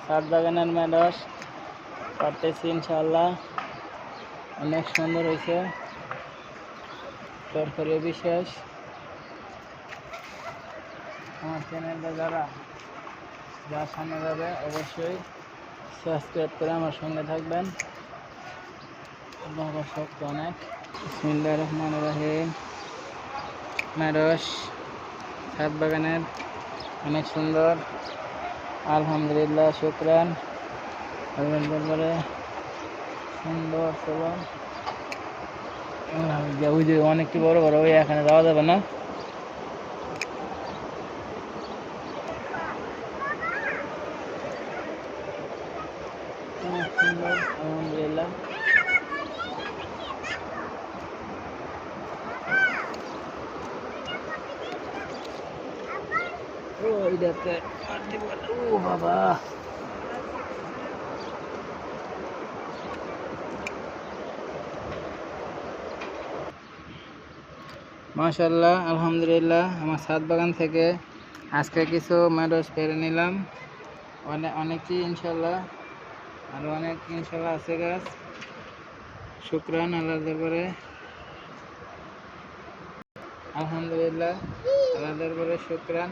ছাদ বাগানের ম্যাডস পারতেছি ইনশাআল্লাহ। অনেক সুন্দর হয়েছে, তরকারি বিশেষ। আমার চ্যানেলটা যার সামনে যাবে অবশ্যই সাবস্ক্রাইব করে আমার সঙ্গে থাকবেন। বাবা শক্ত অনেক। বিসমিল্লাহির রহমানির রহিম। ম্যাডস ছাদ বাগানের অনেক সুন্দর, আলহামদুলিল্লাহ, শুকরান। আল্লাহর দরবারে সুন্দর চলো। ওই যে অনেকটি বড় বড়, ওই এখানে যাওয়া যাবে না। অনেক সুন্দর, আলহামদুলিল্লাহ। ওইটাতে ও বাবা, মাশাআল্লাহ, আলহামদুলিল্লাহ। আমার ছাদ বাগান থেকে আজকে কিছু ম্যাডস পেরে নিলাম। অনেকই ইনশাল্লাহ, আরও অনেক ইনশাল্লাহ আছে গাছ। শুকরান আল্লাহর দরবারে, আলহামদুলিল্লাহ, আল্লাহর দরবারে শুকরান।